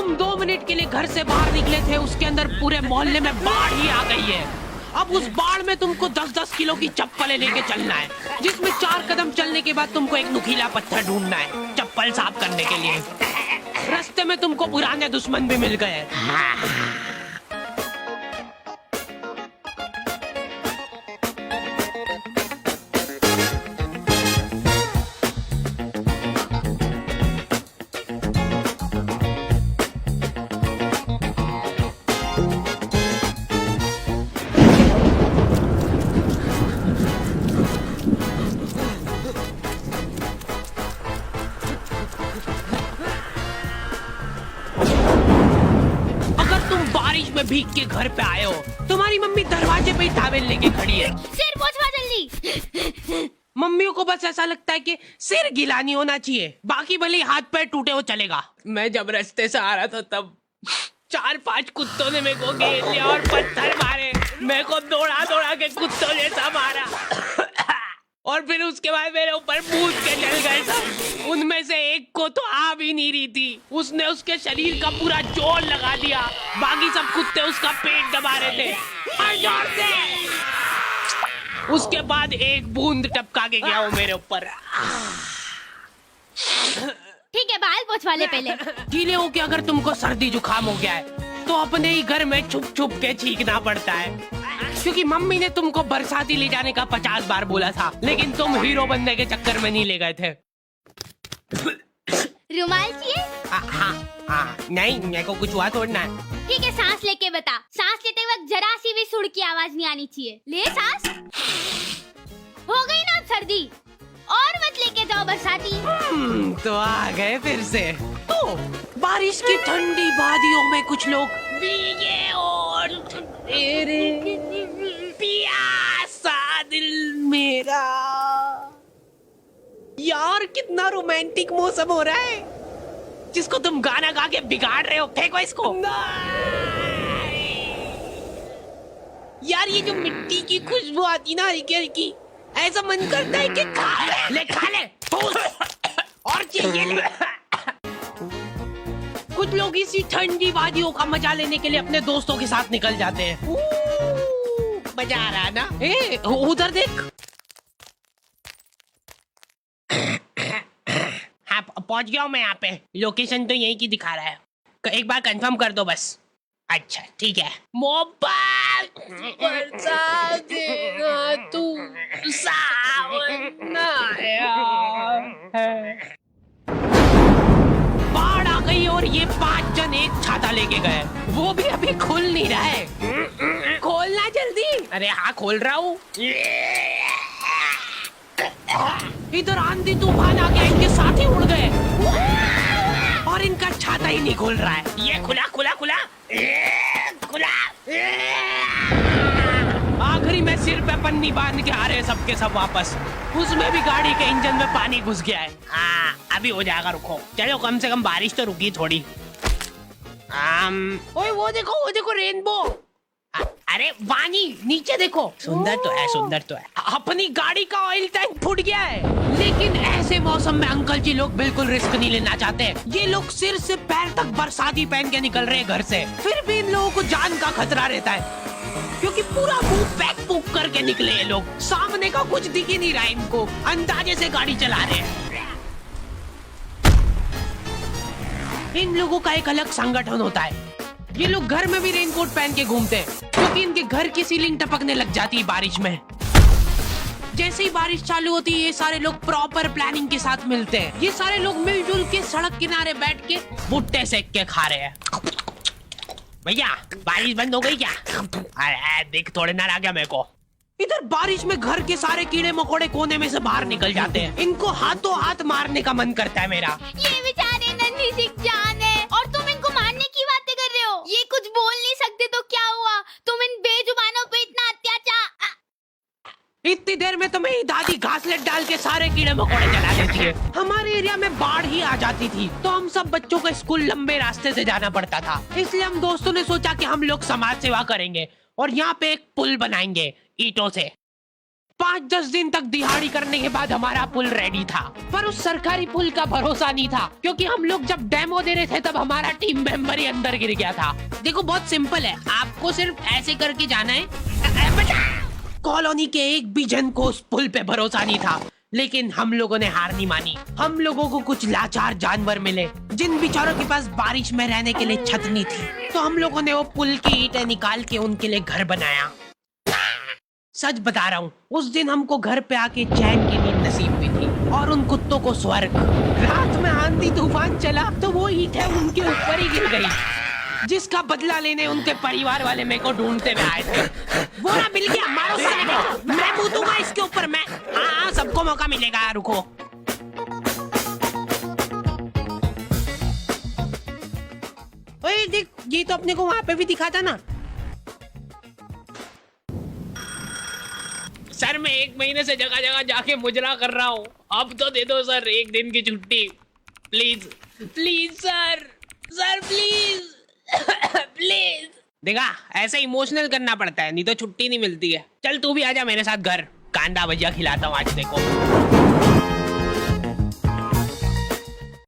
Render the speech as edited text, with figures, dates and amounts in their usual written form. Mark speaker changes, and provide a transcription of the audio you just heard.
Speaker 1: तुम 2 मिनट के लिए घर से बाहर निकले थे, उसके अंदर पूरे मोहल्ले में बाढ़ ही आ गई है। अब उस बाढ़ में तुमको 10-10 किलो की चप्पलें लेके चलना है, जिसमें 4 कदम चलने के बाद तुमको एक नुकीला पत्थर ढूंढना है चप्पल साफ करने के लिए। रास्ते में तुमको पुराने दुश्मन भी मिल गए। भीग के घर पे आए हो, तुम्हारी मम्मी दरवाजे पे ही टॉवेल लेके खड़ी है।
Speaker 2: सिर पोंछवा जल्दी।
Speaker 1: मम्मियों को बस ऐसा लगता है कि सिर गीला नहीं होना चाहिए, बाकी भले हाथ पैर टूटे हो चलेगा। मैं जब रास्ते से आ रहा था तब 4-5 कुत्तों ने मेरे को घेर लिया और पत्थर मारे, मेरे को दौड़ा दौड़ा के कुत्तों जैसा मारा और फिर उसके बाद मेरे ऊपर कूद के चल गए सब। उनमें से एक को तो आ भी नहीं रही थी, उसने उसके शरीर का पूरा जोर लगा दिया, बाकी सब कुत्ते उसका पेट दबा रहे थे और जोर से। उसके बाद एक बूंद टपका के गया वो मेरे ऊपर।
Speaker 2: ठीक है, बाल पोंछवा ले पहले।
Speaker 1: गीले हो के अगर तुमको सर्दी जुकाम हो गया है तो अपने ही घर में छुप छुप के छींकना पड़ता है, क्योंकि मम्मी ने तुमको बरसाती ले जाने का 50 बार बोला था, लेकिन तुम हीरो बनने के चक्कर में नहीं ले गए थे।
Speaker 2: रुमाल चाहिए?
Speaker 1: हाँ, नहीं मेरे को कुछ हुआ तोड़ना है।
Speaker 2: ठीक है, सांस लेके बता। सांस लेते वक्त जरा सी भी सुर की आवाज नहीं आनी चाहिए। ले सांस। हो गई ना सर्दी, और मत लेके जाओ बरसाती।
Speaker 1: तो आ गए फिर से। तो बारिश की ठंडी वादियों में कुछ लोग भीगे और तेरे प्यासा दिल मेरा। यार कितना रोमांटिक मौसम हो रहा है, जिसको तुम गाना गा के बिगाड़ रहे हो। फेंको इसको। यार ये जो मिट्टी की खुशबू आती ना हल्की हल्की, ऐसा मन करता है कि खा ले खा ले और चाहिए ले। कुछ लोग इसी ठंडी वादियों का मजा लेने के लिए अपने दोस्तों के साथ निकल जाते हैं। मजा आ रहा है ना? ए, उधर देख। हाँ पहुंच गया हूँ मैं यहाँ पे। लोकेशन तो यही की दिखा रहा है, एक बार कंफर्म कर दो बस। अच्छा ठीक है। मोबाइल बरसा देना तू सावन आया है। बाढ़ आ गई और ये 5 जन एक छाता लेके गए, वो भी अभी खुल नहीं रहा है। खोलना जल्दी। अरे हाँ खोल रहा हूँ। इधर आंधी तूफान आ गया, इनके साथ ही उड़ गए और इनका छाता ही नहीं खुल रहा है। ये खुला खुला खुला खुला। आखिरी में सिर पे पन्नी बांध के आ रहे सबके सब वापस। उसमें भी गाड़ी के इंजन में पानी घुस गया है। हाँ अभी हो जाएगा, रुको। चलो कम से कम बारिश तो रुकी थोड़ी। ओए वो देखो रेनबो। अरे वानी नीचे देखो। सुंदर तो है, सुंदर तो है। अपनी गाड़ी का ऑयल टैंक फूट गया है। लेकिन ऐसे मौसम में अंकल जी लोग बिल्कुल रिस्क नहीं लेना चाहते। ये लोग सिर से पैर तक बरसाती पहन के निकल रहे हैं घर से, फिर भी इन लोगों को जान का खतरा रहता है, क्योंकि पूरा मुंह पैक पुक करके निकले ये लोग। सामने का कुछ दिख ही नहीं रहा इनको, अंदाजे से गाड़ी चला रहे हैं। इन लोगों का एक अलग संगठन होता है। ये लोग घर में भी रेनकोट पहन के घूमते हैं, क्योंकि इनके घर की सीलिंग टपकने लग जाती है बारिश में। जैसे ही बारिश चालू होती है ये सारे लोग प्रॉपर प्लानिंग के साथ मिलते हैं। ये सारे लोग मिलजुल के सड़क किनारे बैठ के भुट्टे सेक के खा रहे हैं। भैया बारिश बंद हो गई क्या? अरे देख थोड़े ना आ गया मेरे को। इधर बारिश में घर के सारे कीड़े मकोड़े कोने में से बाहर निकल जाते हैं। इनको हाथों हाथ मारने का मन करता है मेरा।
Speaker 2: ये बेचारे नन्ही सी जान है और तुम इनको मारने की बातें कर रहे हो। ये कुछ बोल नहीं सकते तो क्या हुआ? तुम इन बेजुबानों पे इतना अत्याचार।
Speaker 1: इतनी देर में तो मेरी दादी घासलेट डाल के सारे कीड़े मकोड़े जला देती है। हमारे एरिया में बाढ़ ही आ जाती थी तो हम सब बच्चों को स्कूल लंबे रास्ते से जाना पड़ता था। इसलिए हम दोस्तों ने सोचा कि हम लोग समाज सेवा करेंगे और यहाँ पे एक पुल बनाएंगे ईंटों से। 5-10 दिन तक दिहाड़ी करने के बाद हमारा पुल रेडी था, पर उस सरकारी पुल का भरोसा नहीं था, क्योंकि हम लोग जब डेमो दे रहे थे तब हमारा टीम मेंबर ही अंदर गिर गया था। देखो बहुत सिंपल है, आपको सिर्फ ऐसे करके जाना है। कॉलोनी के एक भी जन को उस पुल पे भरोसा नहीं था, लेकिन हम लोगों ने हार नहीं मानी। हम लोगों को कुछ लाचार जानवर मिले जिन बेचारों के पास बारिश में रहने के लिए छत नहीं थी, तो हम लोगों ने वो पुल की ईंटें निकाल के उनके लिए घर बनाया। सच बता रहा हूँ, उस दिन हमको घर पे आके चैन की नींद नसीब हुई थी और उन कुत्तों को स्वर्ग। रात में आंधी तूफान चला तो वो ईंटें उनके ऊपर ही गिर गई, जिसका बदला लेने उनके परिवार वाले मेरे को ढूंढते हुए आए थे। वो ना मिल गया, मारो साले को, मैं मुतूंगा इसके ऊपर मैं। हाँ सबको मौका मिलेगा, रुको। ओए देख, ये तो अपने को वहां पे भी दिखा था ना।
Speaker 3: सर मैं 1 महीने से जगह जगह जाके मुजरा कर रहा हूँ, अब तो दे दो सर 1 दिन की छुट्टी please please sir, sir please please.
Speaker 1: देखा, ऐसे इमोशनल करना पड़ता है, नहीं तो छुट्टी नहीं मिलती है। चल तू भी आजा मेरे साथ घर, कांदा भजिया खिलाता हूँ आज देखो।